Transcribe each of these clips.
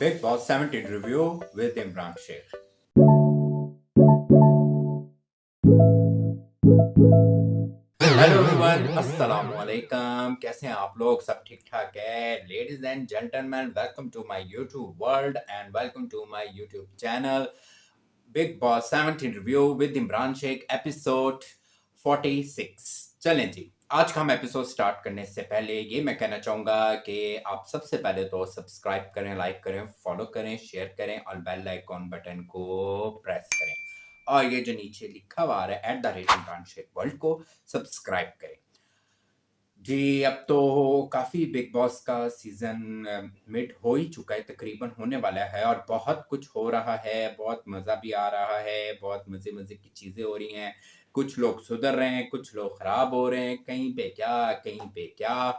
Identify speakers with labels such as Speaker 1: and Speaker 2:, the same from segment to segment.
Speaker 1: Big Boss 17 review with Imran Sheikh. Hello everyone, अस्सलाम वालेकुम। कैसे हैं आप लोग? सब ठीक ठाक है? Ladies and gentleman, welcome to my YouTube world and welcome to my YouTube channel Bigg Boss 17 review with Imran Shaikh episode 46। चलें जी, आज का हम एपिसोड स्टार्ट करने से पहले ये मैं कहना चाहूँगा कि आप सबसे पहले तो सब्सक्राइब करें, लाइक करें, फॉलो करें, शेयर करें और बेल आइकॉन बटन को प्रेस करें। और ये जो नीचे लिखा हुआ आ रहा है @ इमरान शेख वर्ल्ड को सब्सक्राइब करें। जी, अब तो काफ़ी बिग बॉस का सीज़न मिड हो ही चुका है, तकरीबन होने वाला है और बहुत कुछ हो रहा है, बहुत मज़ा भी आ रहा है, बहुत मज़े-मज़े की चीज़ें हो रही हैं। कुछ लोग सुधर रहे हैं, कुछ लोग ख़राब हो रहे हैं, कहीं पे क्या, कहीं पे क्या।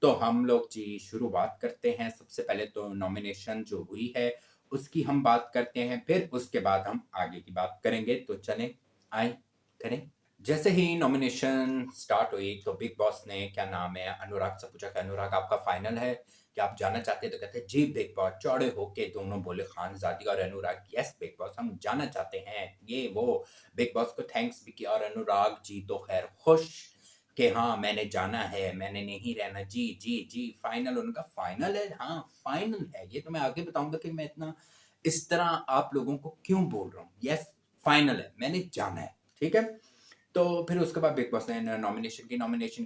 Speaker 1: तो हम लोग जी शुरुआत करते हैं। सबसे पहले तो नॉमिनेशन जो हुई है, उसकी हम बात करते हैं, फिर उसके बाद हम आगे की बात करेंगे। तो चलें, आएँ, करें। जैसे ही नॉमिनेशन स्टार्ट हुई तो बिग बॉस ने क्या नाम है अनुराग से पूछा कि अनुराग आपका फाइनल है, क्या आप जाना चाहते हैं? तो कहते हैं जी बिग बॉस। चौड़े होके दोनों बोले, खानजादी और अनुराग, यस बिग बॉस हम जाना चाहते हैं, ये वो। बिग बॉस को थैंक्स भी किया और अनुराग जी तो खैर खुश कि हाँ मैंने जाना है, मैंने नहीं रहना। जी जी जी, फाइनल उनका फाइनल है। हाँ फाइनल है, ये तो मैं आगे बताऊंगा कि मैं इतना इस तरह आप लोगों को क्यों बोल रहा हूँ। यस फाइनल है, मैंने जाना है, ठीक है। तो फिर उसके बाद बिग बॉस ने नॉमिनेशन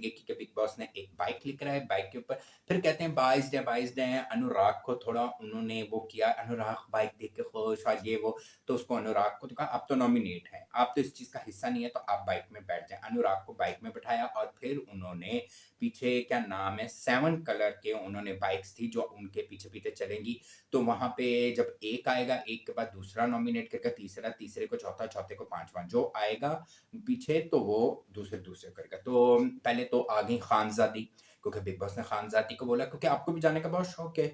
Speaker 1: की कि बिग बॉस ने एक बाइक लेकर आए, बाइक के ऊपर फिर कहते हैं बाइस्ड है। अनुराग को थोड़ा उन्होंने वो किया, अनुराग बाइक देख के खुश और ये वो। तो उसको अनुराग को तो कहा आप तो नॉमिनेट हैं, आप तो इस चीज़ का हिस्सा नहीं है, तो आप बाइक में बैठ जाएँ। अनुराग को बाइक में बिठाया और फिर उन्होंने पीछे क्या नाम है 7 कलर के उन्होंने बाइक्स थी जो उनके पीछे-पीछे चलेंगी। तो वहाँ पे जब एक आएगा, एक के बाद दूसरा नॉमिनेट करके तीसरा, तीसरे को चौथा, चौथे को पाँचवाँ, जो आएगा पीछे तो वो दूसरे करेगा। तो पहले तो आ गई खानज़ादी, क्योंकि बिग बॉस ने खानज़ादी को बोला क्योंकि आपको भी जाने का बहुत शौक है,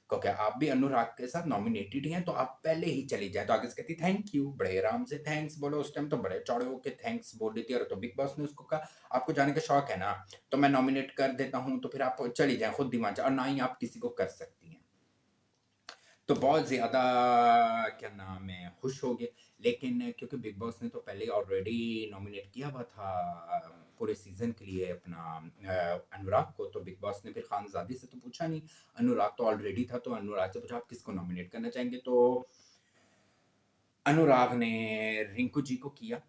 Speaker 1: क्योंकि आप भी अनुराग के साथ नॉमिनेटेड ही हैं, तो आप पहले ही चली जाएँ। तो आगे से कहती थैंक यू, बड़े आराम से थैंक्स बोलो। उस टाइम तो बड़े चौड़े होके थैंक्स बोल रही थी। और तो बिग बॉस ने उसको कहा आपको जाने का शौक है ना, तो मैं नॉमिनेट कर देता हूँ, तो फिर आप चली जाएँ, खुद ही मान जाएँ और ना ही आप किसी को कर सकती हैं। तो बहुत ज़्यादा क्या नाम है खुश हो गए। लेकिन क्योंकि बिग बॉस ने तो पहले ऑलरेडी नॉमिनेट किया हुआ था पूरे सीज़न के लिए अपना अनुराग को, तो बिग बॉस ने फिर खानज़ादी से तो पूछा नहीं, अनुराग तो ऑलरेडी था, तो अनुराग से पूछा आप किसको नॉमिनेट करना चाहेंगे? तो अनुराग ने रिंकू जी को किया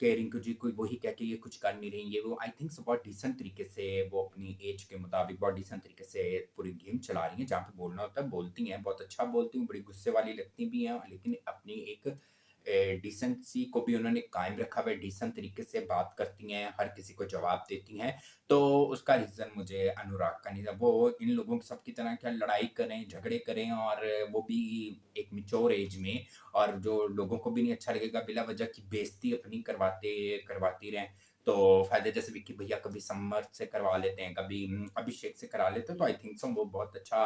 Speaker 1: कि रिंकू जी को वही कह के ये कुछ कर नहीं रही, ये वो आई थिंक सो बहुत डिसेंट तरीके से वो अपनी एज के मुताबिक बहुत डिसेंट तरीके से पूरी गेम चला रही हैं। जहाँ पे बोलना होता है बोलती हैं, बहुत अच्छा बोलती हैं, बड़ी गुस्से वाली लगती भी हैं, लेकिन अपनी एक डिसेंसी को भी उन्होंने कायम रखा हुआ है, डिसेंट तरीके से बात करती हैं, हर किसी को जवाब देती हैं। तो उसका रीज़न मुझे अनुराग का नहीं था। वो इन लोगों की सबकी तरह क्या लड़ाई करें, झगड़े करें और वो भी एक मैच्योर एज में, और जो लोगों को भी नहीं अच्छा लगेगा बिला वजह की बेइज्जती अपनी करवाती रहें। तो फ़ायदे जैसे विक्की भैया कभी समर से करवा लेते हैं, कभी अभिषेक से करा लेते हैं, तो आई थिंक सो वो बहुत अच्छा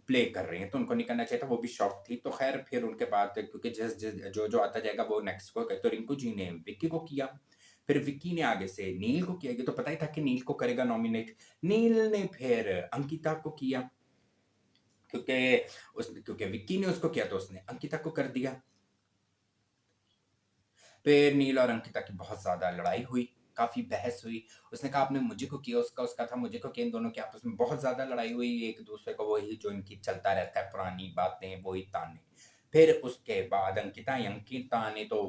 Speaker 1: प्ले कर रही हैं, तो उनको नहीं करना चाहिए था, वो भी शॉक थी। तो ख़ैर फिर उनके बाद क्योंकि जिस जो आता जाएगा वो नेक्स्ट को तो रिंकू जी ने विक्की को किया, फिर विक्की ने आगे से नील को किया, ये तो पता ही था कि नील को करेगा नॉमिनेट। नील ने फिर अंकिता को किया, क्योंकि विक्की ने उसको किया तो उसने अंकिता को कर दिया। फिर नील और अंकिता की बहुत ज़्यादा लड़ाई हुई, काफ़ी बहस हुई। उसने कहा आपने मुझे को किया, उसका था मुझे को किया, इन दोनों की आपस में बहुत ज़्यादा लड़ाई हुई, एक-दूसरे को वही जो इनकी चलता रहता है पुरानी बातें, वही ताने। फिर उसके बाद अंकिता ने तो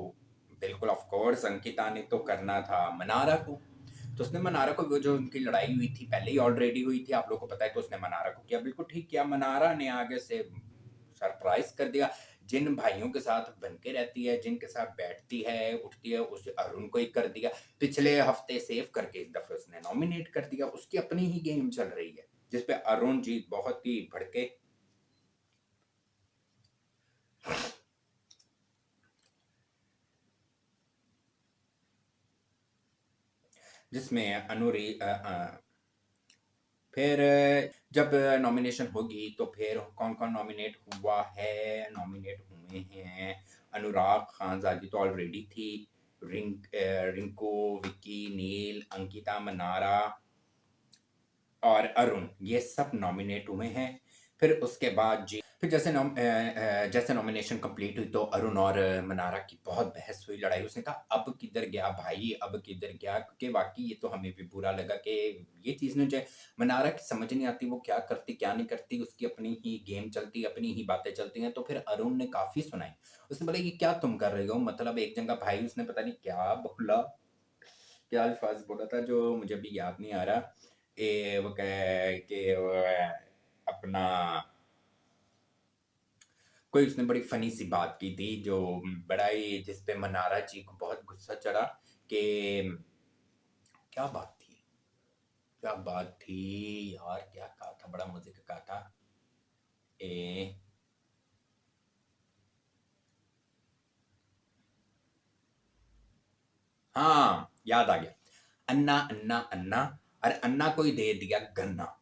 Speaker 1: बिल्कुल ऑफ कोर्स अंकिता ने तो करना था मनारा को। तो उसने मनारा को, वो जो उनकी लड़ाई हुई थी पहले ही ऑलरेडी हुई थी, आप लोगों को पता है, तो उसने मनारा को किया, बिल्कुल ठीक किया। मनारा ने आगे से सरप्राइज़ कर दिया। जिन भाइयों के साथ बन के रहती है, जिनके साथ बैठती है, उठती है, उस अरुण को ही कर दिया। पिछले हफ्ते सेव करके इस दफ़े उसने नॉमिनेट कर दिया। उसकी अपनी ही गेम चल रही है, जिस पे अरुण जी बहुत ही भड़के, जिसमें फिर जब नॉमिनेशन होगी तो फिर कौन-कौन नॉमिनेट हुए हैं। अनुराग, खानज़ादी तो ऑलरेडी थी, रिंकू, विक्की, नील, अंकिता, मनारा और अरुण, ये सब नॉमिनेट हुए हैं। फिर उसके बाद जी फिर जैसे नॉमिनेशन कंप्लीट हुई तो अरुण और मनारा की बहुत बहस हुई, लड़ाई। उसने कहा अब किधर गया भाई, अब किधर गया, क्योंकि वाकई ये तो हमें भी बुरा लगा कि ये चीज़ मुझे मनारा की समझ नहीं आती, वो क्या करती क्या नहीं करती, उसकी अपनी ही गेम चलती, अपनी ही बातें चलती हैं। तो फिर अरुण ने काफ़ी सुनाई। उसने बोला ये क्या तुम कर रही हो, मतलब एक जगह भाई उसने पता नहीं क्या बोला, क्या अल्फाज बोला था जो मुझे भी याद नहीं आ रहा। वो कह कि अपना कोई उसने बड़ी फनी सी बात की थी जो बड़ा ही, जिस पे मनारा जी को बहुत गुस्सा चढ़ा कि क्या बात थी, क्या बात थी यार, क्या कहा था, बड़ा मजे का कहा था। ए हाँ, याद आ गया। अन्ना अन्ना अन्ना, अरे अन्ना को ही दे दिया गन्ना।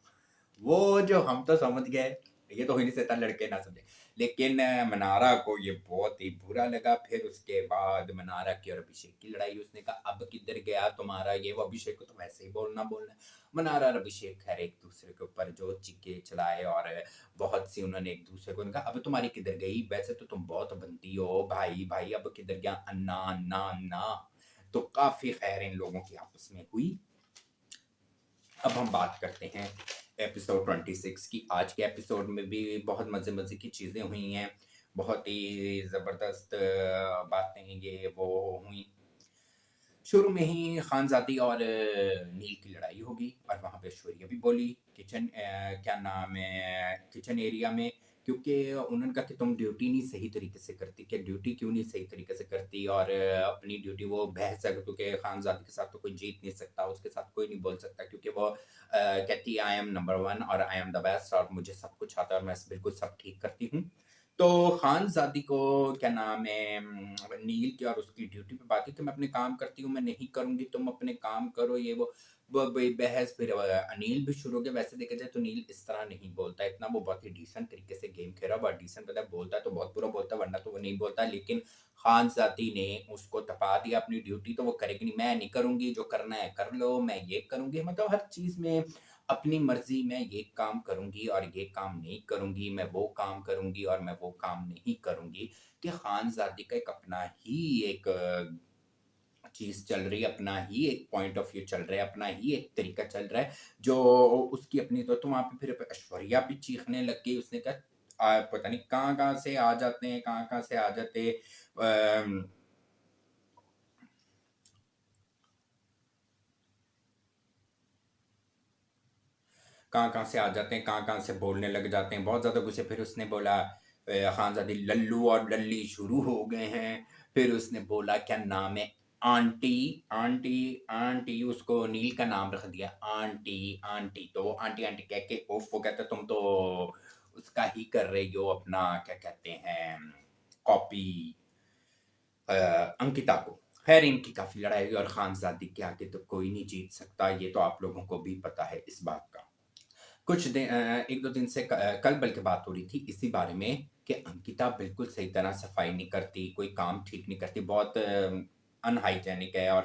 Speaker 1: वो जो हम तो समझ गए, ये तो हो ही नहीं सकता लड़के ना समझे, लेकिन मनारा को ये बहुत ही बुरा लगा। फिर उसके बाद मनारा की और अभिषेक की लड़ाई। उसने कहा अब किधर गया तुम्हारा ये वो, अभिषेक को तो वैसे ही बोलना बोलना है। मनारा और अभिषेक खैर एक दूसरे के ऊपर जो चिक्के चलाए और बहुत सी उन्होंने एक दूसरे को कहा अब तुम्हारी किधर गई, वैसे तो तुम बहुत बनती हो भाई भाई, अब किधर गया अन्ना अन्ना अन्ना। तो काफी खैर इन लोगों की आपस में हुई। अब हम बात करते हैं एपिसोड 26 की। आज के एपिसोड में भी बहुत मज़े मज़े की चीज़ें हुई हैं, बहुत ही ज़बरदस्त बातें ये वो हुई। शुरू में ही खानजादी और नील की लड़ाई होगी और वहाँ पे ऐश्वर्या भी बोली किचन क्या नाम है किचन एरिया में, क्योंकि उन्होंने कहा कि तुम ड्यूटी नहीं सही तरीके से करती, क्या ड्यूटी क्यों नहीं सही तरीके से करती, और अपनी ड्यूटी वो बहस है क्योंकि खानजादी के साथ तो कोई जीत नहीं सकता, उसके साथ कोई नहीं बोल सकता, क्योंकि वो कहती है आई एम नंबर वन और आई एम द बेस्ट और मुझे सब कुछ आता है और मैं बिल्कुल सब ठीक करती हूँ। तो खानज़ादी को क्या नाम है नील की और उसकी ड्यूटी पे बात है कि मैं अपने काम करती हूँ, मैं नहीं करूँगी, तुम अपने काम करो, ये वो। बहस फिर अनिल भी शुरू हो गया। वैसे देखा जाए तो नील इस तरह नहीं बोलता है इतना, वो बहुत ही डिसेंट तरीके से गेम खेल रहा है, बहुत डिसेंट पता है, बोलता है तो बहुत बुरा बोलता है, वरना तो वो नहीं बोलता। लेकिन खानज़ादी ने उसको तपा दिया, अपनी ड्यूटी तो वो करेगी नहीं, मैं नहीं करूँगी, जो करना है कर लो, मैं ये करूँगी, मतलब हर चीज़ में अपनी मर्जी, मैं ये काम करूंगी और ये काम नहीं करूंगी, मैं वो काम करूंगी और मैं वो काम नहीं करूंगी। कि खानजादी का एक अपना ही एक चीज चल रही है, अपना ही एक पॉइंट ऑफ व्यू चल रहा है, अपना ही एक तरीका चल रहा है जो उसकी अपनी। तो वहां पे फिर ऐश्वर्या भी चीखने लग गई। उसने कहा पता नहीं कहाँ कहाँ से आ जाते हैं, कहाँ कहाँ से आ जाते कहाँ-कहाँ से आ जाते हैं, कहाँ-कहाँ से बोलने लग जाते हैं, बहुत ज़्यादा गुस्से। फिर उसने बोला खानज़ादी लल्लू और लल्ली शुरू हो गए हैं। फिर उसने बोला क्या नाम है आंटी, आंटी, आंटी, उसको नील का नाम रख दिया आंटी, आंटी। तो वो आंटी, आंटी कह के उफ़, वो कहता तुम तो उसका ही कर रही हो अपना क्या कहते हैं कॉपी अंकिता को। खैर इनकी काफ़ी लड़ाई हुई और खानज़ादी के आगे तो कोई नहीं जीत सकता, ये तो आप लोगों को भी पता है इस बात का। एक दो दिन से कल बल्कि बात हो रही थी इसी बारे में कि अंकिता बिल्कुल सही तरह सफाई नहीं करती, कोई काम ठीक नहीं करती, बहुत अनहाइजेनिक है और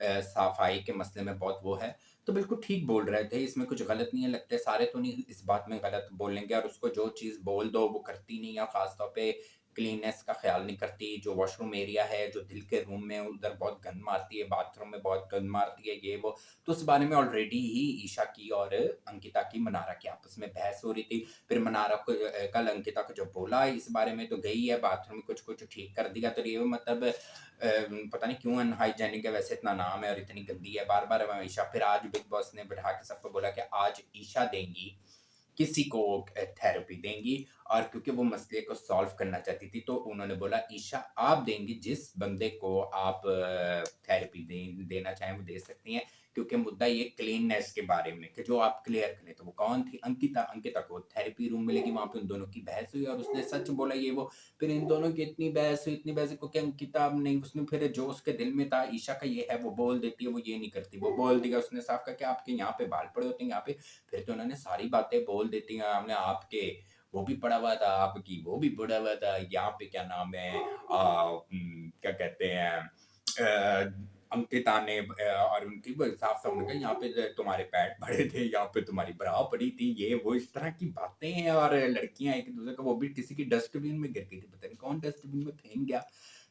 Speaker 1: सफाई के मसले में बहुत वो है। तो बिल्कुल ठीक बोल रहे थे, इसमें कुछ गलत नहीं है, लगता है सारे तो नहीं इस बात में गलत बोलेंगे, और उसको जो चीज़ बोल दो वो करती नहीं है, खास तौर पे क्लीननेस का ख्याल नहीं करती। जो वॉशरूम एरिया है, जो दिल के रूम में उधर बहुत गंद मारती है, बाथरूम में बहुत गंद मारती है, ये वो। तो उस बारे में ऑलरेडी ही ईशा की और अंकिता की मनारा की आपस में बहस हो रही थी। फिर मनारा को कल अंकिता को जब बोला इस बारे में तो गई है बाथरूम में कुछ कुछ ठीक कर दिया, तो ये मतलब पता नहीं क्यों अनहाइजेनिक है, वैसे इतना नाम है और इतनी गंदी है बार बार ईशा। फिर आज बिग बॉस ने बिठा के सबको बोला कि आज ईशा देंगी किसी को थेरेपी देंगी, और क्योंकि वो मसले को सॉल्व करना चाहती थी तो उन्होंने बोला ईशा आप देंगी, जिस बंदे को आप थेरेपी देना चाहें वो दे सकती हैं, क्योंकि मुद्दा ये क्लीननेस के बारे में कि जो आप क्लियर करें। तो वो कौन थी, अंकिता। अंकिता को थेरेपी रूम मिलेगी, वहां पे उन दोनों की बहस हुई और उसने सच बोला ये वो। फिर इन दोनों की इतनी बहस हुई, इतनी बहस हुई, क्योंकि अंकिता नहीं, उसने फिर जो उसके दिल में था ईशा का ये है वो बोल देती है, वो ये नहीं करती, वो बोल दिया उसने साफ करके आपके यहाँ पे बाल पड़े होते हैं यहाँ पे। फिर तो उन्होंने सारी बातें बोल देती हैं, हमने आपके वो भी पढ़ा हुआ था, आपकी वो भी पढ़ा हुआ था, यहाँ पे क्या नाम है क्या कहते हैं अंकिता ने और उनकी साफ-साफ उन्होंने कहा यहाँ पे तुम्हारे पैड पड़े थे, यहाँ पे तुम्हारी ब्रा पड़ी थी, ये वो इस तरह की बातें हैं और लड़कियाँ एक-दूसरे को वो भी किसी की डस्टबिन में गिर गई थी, पता नहीं कौन डस्टबिन में फेंक गया।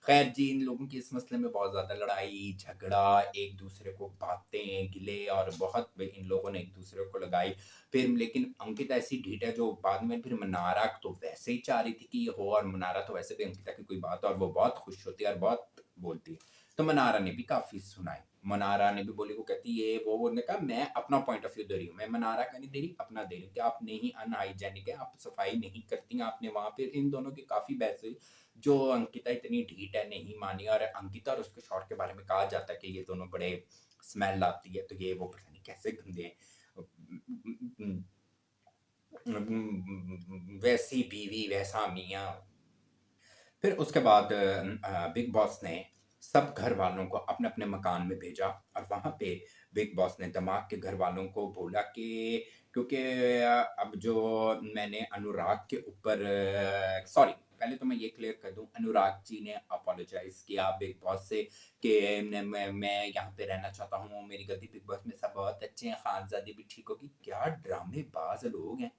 Speaker 1: खैर जी, इन लोगों की इस मसले में बहुत ज़्यादा लड़ाई, झगड़ा, एक-दूसरे को बातें, गिले और बहुत इन लोगों ने एक-दूसरे को लगाई। फिर लेकिन अंकिता ऐसी ढीठ है जो बाद में फिर मनारा तो वैसे ही चाह रही थी कि ये हो और मनारा तो वैसे भी अंकिता की कोई बात और वो बहुत खुश होती है और बहुत बोलती है। तो मनारा ने भी काफ़ी सुनाई। मनारा ने भी बोली वो कहती ये वो उन्होंने कहा मैं अपना पॉइंट ऑफ व्यू दे रही हूँ। मैं मनारा का नहीं दे रही, अपना दे रही हूँ कि आप नहीं अनहाइजीनिक है, आप सफाई नहीं करती हैं। आपने वहाँ पे इन दोनों की काफ़ी बहस हुई। जो अंकिता इतनी ढीठ है नहीं मानी और अंकिता और उसके शॉट के बारे में कहा जाता है कि ये दोनों बड़े स्मेल आती है तो ये वो पता नहीं कैसे गंदे हैं। वैसी बीवी वैसा मियाँ। फिर उसके बाद बिग बॉस ने सब घर वालों को अपने-अपने मकान में भेजा और वहाँ पे बिग बॉस ने दमाग के घर वालों को बोला कि क्योंकि अब जो मैंने अनुराग के ऊपर सॉरी पहले तो मैं ये क्लियर कर दूँ, अनुराग जी ने अपोलोजाइज़ किया बिग बॉस से कि मैं यहाँ पे रहना चाहता हूँ, मेरी गलती बिग बॉस में सब बहुत अच्छे हैं, खानज़ादी भी ठीक होगी। क्या ड्रामेबाज़ लोग हैं।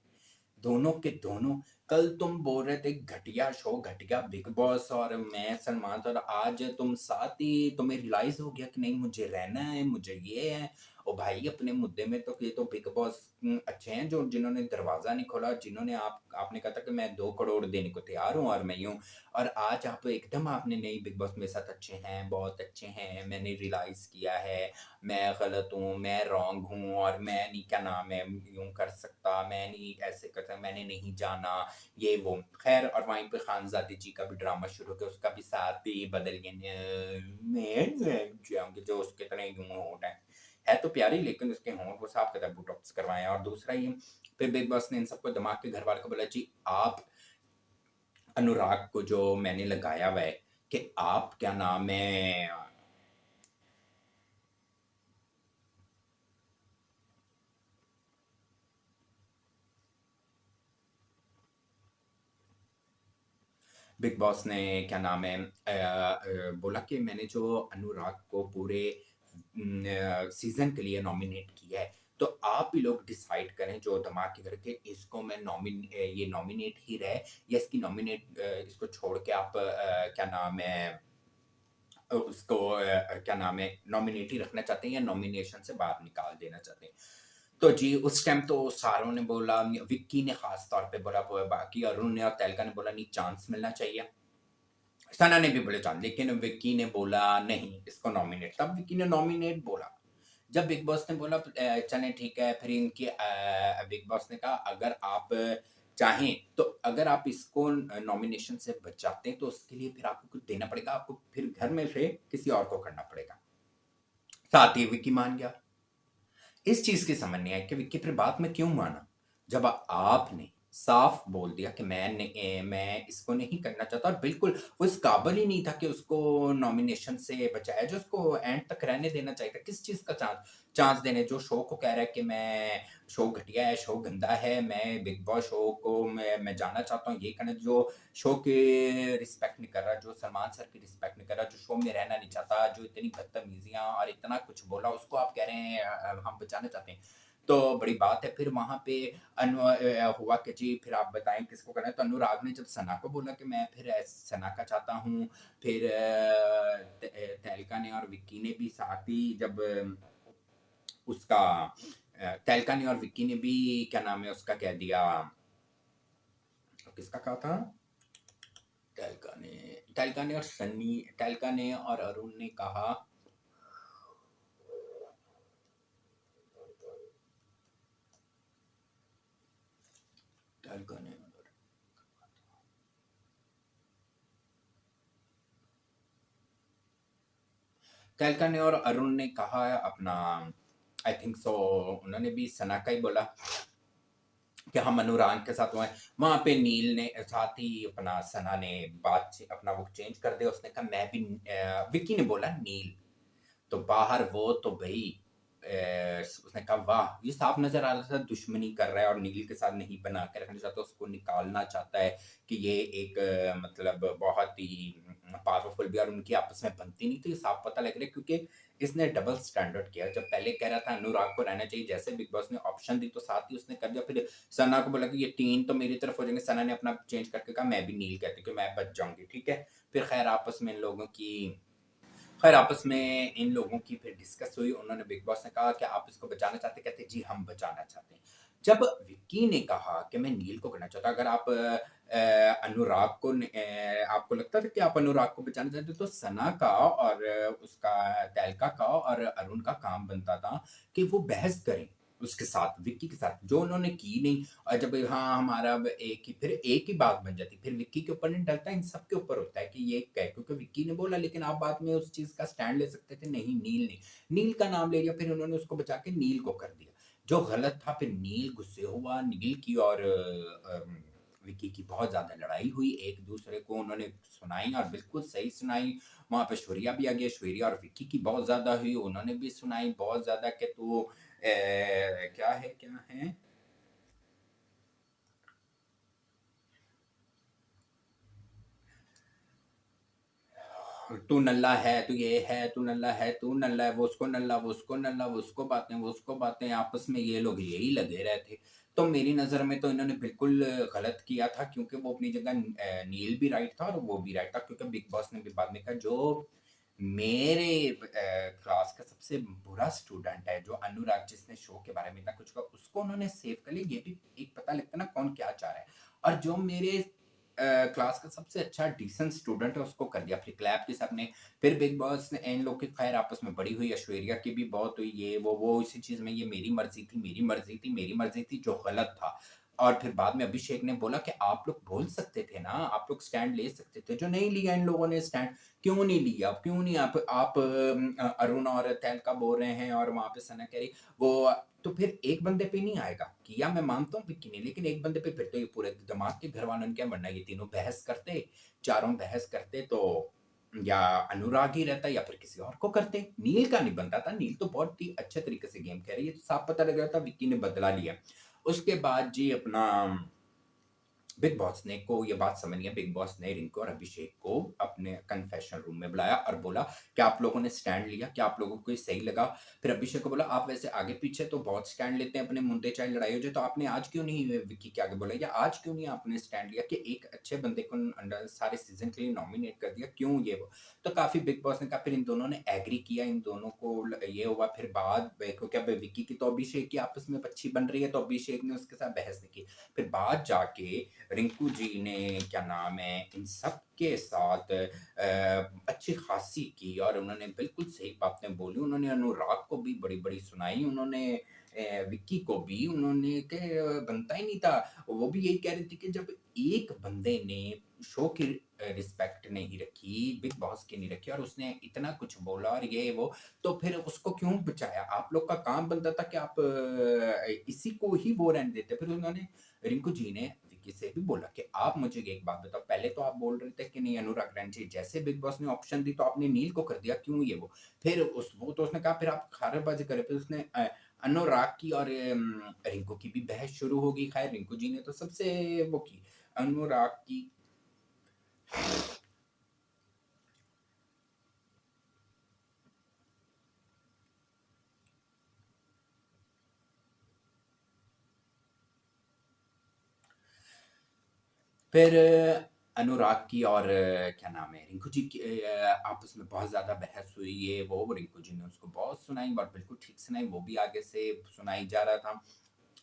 Speaker 1: दोनों के दोनों कल तुम बोल रहे थे घटिया शो, घटिया बिग बॉस और मैं सलमान और आज तुम साथ ही तुम्हें रियलाइज़ हो गया कि नहीं मुझे रहना है, मुझे ये है। ओ भाई अपने मुद्दे में तो ये तो बिग बॉस अच्छे हैं जो जिन्होंने दरवाज़ा नहीं खोला, जिन्होंने आपने कहा था कि मैं 2 करोड़ देने को तैयार हूँ और मैं यूँ और आज आप एकदम आपने नहीं बिग बॉस मेरे साथ अच्छे हैं, बहुत अच्छे हैं, मैंने रियलाइज़ किया है मैं गलत हूँ, मैं रॉन्ग हूँ और मैं नहीं क्या नाम है यूँ कर सकता, मैं नहीं ऐसे कर सकता, मैंने नहीं जाना, ये वो। ख़ैर और वहीं पे खानज़ादी जी का भी ड्रामा शुरू हो गया, उसका भी साथ ही बदल गया मैं जाऊँगी जो उसके तरह यूँ होंठ है तो प्यारी लेकिन उसके होंठ वो साफ कहता है बोटॉक्स करवाएँ हैं और दूसरा ये फिर बिग बॉस ने इन सबको दिमाग के घरवालों को बोला जी आप अनुराग को जो मैंने लगाया हुआ है कि आप क्या नाम है बिग बॉस ने क्या नाम है बोला कि मैंने जो अनुराग को पूरे सीज़न के लिए नॉमिनेट किया है, तो आप ही लोग डिसाइड करें जो दिमाग के घर के इसको मैं ये नॉमिनेट ही रहे या इसकी इसको छोड़ के आप क्या नाम है उसको क्या नाम है नॉमिनेट ही रखना चाहते हैं या नॉमिनेशन से बाहर निकाल देना चाहते हैं। तो जी, उस टाइम तो सारों ने बोला विक्की ने ख़ास तौर पे बोला बाकी अरुण ने और तहलका ने बोला नहीं चांस मिलना चाहिए। सना ने भी बोले चांस लेकिन विक्की ने बोला नहीं इसको नॉमिनेट तब विक्की ने नॉमिनेट बोला। जब बिग बॉस ने बोला चलें ठीक है फिर इनकी बिग बॉस ने कहा अगर आप चाहें तो अगर आप इसको नॉमिनेशन से बचाते हैं तो उसके लिए फिर आपको कुछ देना पड़ेगा, आपको फिर घर में से किसी और को करना पड़ेगा। साथ ही विक्की मान गया। इस चीज़ की समझ नहीं आई कि विक्की फिर बाद में क्यों माना? जब आपने साफ बोल दिया कि मैं इसको नहीं करना चाहता और बिल्कुल वो इस काबिल ही नहीं था कि उसको नॉमिनेशन से बचाया जो उसको एंड तक रहने देना चाहिए था। किस चीज़ का चांस देने जो शो को कह रहा है कि मैं शो घटिया है, शो गंदा है, मैं बिग बॉस शो को मैं जाना चाहता हूँ, ये करना जो शो की रिस्पेक्ट नहीं कर रहा, जो सलमान सर की रिस्पेक्ट नहीं कर रहा, जो शो में रहना नहीं चाहता, जो इतनी बदतमीज़ियाँ और इतना कुछ बोला उसको आप कह रहे हैं हम बचाना चाहते हैं। तो बड़ी बात है फिर वहाँ पे हुआ कि जी फिर आप बताएँ किसको करना है? तो अनुराग ने जब सना को बोला कि मैं फिर सना का चाहता हूँ, फिर तहलका ने और विक्की ने भी साथ ही जब उसका तहलका ने और विक्की ने भी क्या नाम है उसका कह दिया किसका कहा था? तहलका ने और सन्नी तहलका ने और अरुण ने कहा तहलका ने तहलका ने और अरुण ने कहा अपना आई थिंक सो उन्होंने भी सना का ही बोला कि हम अनुराग के साथ हुए वहां पे नील ने साथ ही अपना सना ने बात अपना वो चेंज कर दिया उसने कहा मैं भी विक्की ने बोला नील तो बाहर वो तो भई उसने कहा वाह! ये साफ नज़र आ रहा था दुश्मनी कर रहा है और नील के साथ नहीं बना के रखना चाहता, उसको निकालना चाहता है कि ये एक मतलब बहुत ही पावरफुल भी और उनकी आपस में बनती नहीं, तो ये साफ पता लग रहा है क्योंकि इसने डबल स्टैंडर्ड किया। जब पहले कह रहा था अनुराग को रहना चाहिए, जैसे बिग बॉस ने ऑप्शन दी तो साथ ही उसने कर दिया। फिर सना को बोला कि ये 3 तो मेरी तरफ हो जाएँगे, सना ने अपना चेंज करके कहा मैं भी नील कहती हूँ कि मैं बच जाऊँगी, ठीक है? फिर खैर आपस में इन लोगों की फिर डिस्कस हुई, उन्होंने बिग बॉस ने कहा कि आप इसको बचाना चाहते हैं? कहते जी हम बचाना चाहते हैं। जब विक्की ने कहा कि मैं नील को करना चाहता हूँ, अगर आप अनुराग को आपको लगता था कि आप अनुराग को बचाना चाहते हो, तो सना का और उसका तहलका का और अरुण का काम बनता था कि वो बहस करें उसके साथ, विक्की के साथ, जो उन्होंने की नहीं। और जब हाँ, हमारा अब एक ही बात बन जाती, फिर विक्की के ऊपर नहीं डलता, इन सब के ऊपर होता है कि ये क्या है, क्योंकि विक्की ने बोला, लेकिन आप बाद में उस चीज़ का स्टैंड ले सकते थे, नहीं नील ने, नील का नाम ले लिया, फिर उन्होंने उसको बचा के नील को कर दिया, जो गलत था। फिर नील गुस्से हुआ, नील की और विक्की की बहुत ज़्यादा लड़ाई हुई, एक-दूसरे को उन्होंने सुनाई और बिल्कुल सही सुनाई। वहाँ पे शौर्या भी आ गई, शौर्या और विक्की की बहुत ज़्यादा हुई, उन्होंने भी सुनाई बहुत ज़्यादा कि तू क्या है? तू नल्ला है, तू ये है, तू नल्ला है, तू नल्ला है, वो उसको नल्ला, वो उसको नल्ला, वो उसको बातें, आपस में ये लोग यही लगे रहे थे। तो मेरी नज़र में तो इन्होंने बिल्कुल गलत किया था, क्योंकि वो अपनी जगह नील भी राइट था और वो भी राइट था, क्योंकि बिग बॉस ने भी बाद में कहा जो मेरे क्लास का सबसे बुरा स्टूडेंट है, जो अनुराग, जिसने शो के बारे में इतना कुछ कहा, उसको उन्होंने सेव कर लिया। ये भी एक पता लगता है ना कौन क्या चाह रहा है। और जो मेरे क्लास का सबसे अच्छा डिसेंट स्टूडेंट है, उसको कर दिया। फिर क्लैप के सबने, फिर बिग बॉस ने इन लोग की खैर आपस में बड़ी हुई, ऐश्वर्या की भी बहुत हुई, ये वो इसी चीज़ में, ये मेरी मर्ज़ी थी, मेरी मर्ज़ी थी, मेरी मर्ज़ी थी, जो गलत था। और फिर बाद में अभिषेक ने बोला कि आप लोग बोल सकते थे ना, आप लोग स्टैंड ले सकते थे, जो नहीं लिया इन लोगों ने स्टैंड। क्यों नहीं लिया? क्यों नहीं आप अरुण और तहलका बोल रहे हैं और वहाँ पे सना कह रही वो, तो फिर एक बंदे पे नहीं आएगा। किया मैं मानता हूँ विक्की ने, लेकिन एक बंदे पे फिर तो ये पूरे दिमाग के घरवालों ने क्या, वरना ये तीनों बहस करते, चारों बहस करते तो या अनुराग ही रहता या फिर किसी और को करते। नील का नहीं बनता था, नील तो बहुत ही अच्छे तरीके से गेम खेल रही है, तो साफ पता लग रहा था विक्की ने बदला लिया। उसके बाद जी अपना बिग बॉस ने को ये बात समझ गया, बिग बॉस ने रिंकू और अभिषेक को अपने कन्फेशन रूम में बुलाया और बोला, "क्या आप लोगों ने स्टैंड लिया? क्या आप लोगों को ये सही लगा?" फिर अभिषेक को बोला, "आप वैसे आगे-पीछे तो बहुत स्टैंड लेते हैं अपने मुद्दे, चाहे लड़ाई हो जाए, तो आपने आज क्यों नहीं विक्की के आगे बोला, या आज क्यों नहीं आपने स्टैंड लिया कि एक अच्छे बंदे को सारे सीज़न के लिए नॉमिनेट कर दिया, क्यों ये वो?" तो काफ़ी बिग बॉस ने कहा, फिर इन दोनों ने एग्री किया, इन दोनों को ये हुआ। फिर बाद क्योंकि अब विक्की की तो अभिषेक की आपस में अच्छी बन रही है, तो अभिषेक ने उसके साथ बहस नहीं की। फिर बाद जाके रिंकू जी ने क्या नाम है, इन सब के साथ अच्छी खासी की और उन्होंने बिल्कुल सही बातें बोली। उन्होंने अनुराग को भी बड़ी-बड़ी सुनाई, उन्होंने विक्की को भी, उन्होंने के बनता ही नहीं था। वो भी यही कह रही थी कि जब एक बंदे ने शो की रिस्पेक्ट नहीं रखी, बिग बॉस की नहीं रखी और उसने इतना कुछ बोला और ये वो, तो फिर उसको क्यों बचाया? आप लोग का काम बनता था कि आप इसी को ही वो रहने देते। फिर उन्होंने, रिंकू जी ने विक्की से भी बोला कि आप मुझे एक बात बताओ, पहले तो आप बोल रहे थे कि नहीं अनुराग रहना चाहिए, जैसे बिग बॉस ने ऑप्शन दी तो आपने नील को कर दिया, क्यों ये वो? फिर उस वो तो उसने कहा फिर आप खराबबाज़ी कर रहे हो, फिर उसने अनुराग की और रिंकू की भी बहस शुरू हो गई। खैर रिंकू जी ने तो सबसे वो की, अनुराग की। फिर अनुराग की और क्या नाम है, रिंकू जी की आपस में बहुत ज़्यादा बहस हुई, ये वो। रिंकू जी ने उसको बहुत सुनाई और बिल्कुल ठीक सुनाई, वो भी आगे से सुनाई जा रहा था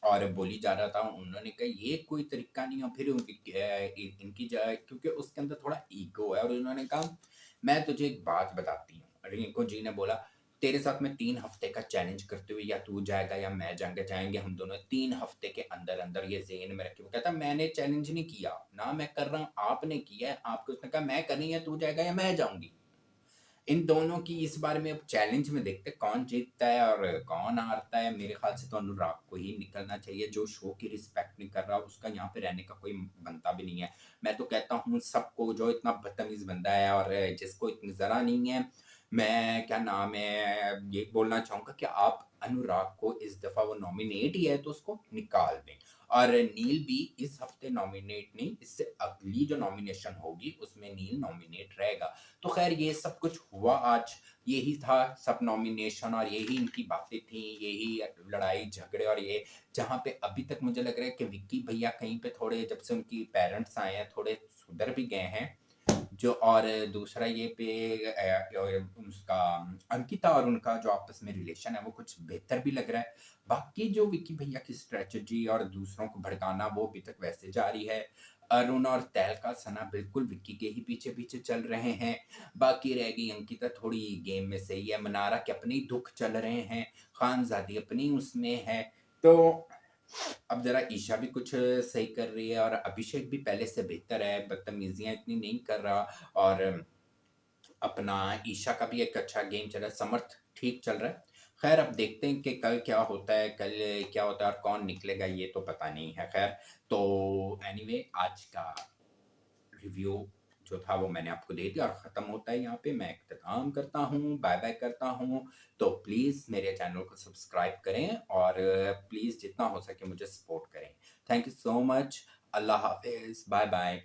Speaker 1: और बोली जा रहा था। उन्होंने कहा ये कोई तरीका नहीं है। फिर इनकी क्योंकि उसके अंदर थोड़ा ईगो है और उन्होंने कहा, मैं तुझे एक बात बताती हूँ। रिंकू जी ने बोला, तेरे साथ मैं 3 हफ्ते का चैलेंज करते हुए, या तू जाएगा या मैं जाएँगे, हम दोनों 3 हफ्ते के अंदर-अंदर, ये ज़हन में रखे। वो कहता मैंने चैलेंज नहीं किया, ना मैं कर रहा हूँ, आपने किया है। आपको उसने कहा मैं कर रही है, तू जाएगा या मैं जाऊँगी। इन दोनों की इस बारे में अब चैलेंज में देखते हैं कौन जीतता है और कौन हारता है। मेरे ख़्याल से तो अनुराग को ही निकलना चाहिए, जो शो की रिस्पेक्ट नहीं कर रहा, उसका यहाँ पे रहने का कोई बनता भी नहीं है। मैं तो कहता हूँ सबको, जो इतना बदतमीज़ बंदा है और जिसको इतनी ज़रा नहीं है, मैं क्या नाम है, ये बोलना चाहूँगा कि आप अनुराग को इस दफ़ा, वो नॉमिनेट ही है तो उसको निकाल दें। और नील भी इस हफ्ते नॉमिनेट नहीं, इससे अगली जो नॉमिनेशन होगी उसमें नील नॉमिनेट रहेगा। तो खैर ये सब कुछ हुआ आज, यही था सब नॉमिनेशन और यही इनकी बातें थी, यही लड़ाई झगड़े। और ये जहाँ पे अभी तक मुझे लग रहा है कि विक्की भैया कहीं पे थोड़े, जब से उनकी पेरेंट्स आए हैं, थोड़े सुधर भी गए हैं। जो और दूसरा ये पे उसका अंकिता और उनका जो आपस में रिलेशन है वो कुछ बेहतर भी लग रहा है। बाकी जो विक्की भैया की स्ट्रेटजी और दूसरों को भड़काना वो अभी तक वैसे जारी है। अरुण और तहलका सना बिल्कुल विक्की के ही पीछे पीछे चल रहे हैं। बाकी रह गई अंकिता, थोड़ी गेम में सही है, मनारा के अपने ही दुख चल रहे हैं, खानजादी अपनी उसमें है। तो अब जरा ईशा भी कुछ सही कर रही है और अभिषेक भी पहले से बेहतर है, बदतमीजियां इतनी नहीं कर रहा। और अपना ईशा का भी एक अच्छा गेम चल रहा है, समर्थ ठीक चल रहा है। खैर अब देखते हैं कि कल क्या होता है, कल क्या होता है और कौन निकलेगा ये तो पता नहीं है। खैर तो एनीवे आज का रिव्यू जो था वो मैंने आपको दे दिया और ख़त्म होता है यहाँ पे। मैं इख्तिताम करता हूँ, बाय बाय करता हूँ। तो प्लीज़ मेरे चैनल को सब्सक्राइब करें और प्लीज़ जितना हो सके मुझे सपोर्ट करें। Thank you so much. अल्लाह हाफिज़, बाय बाय।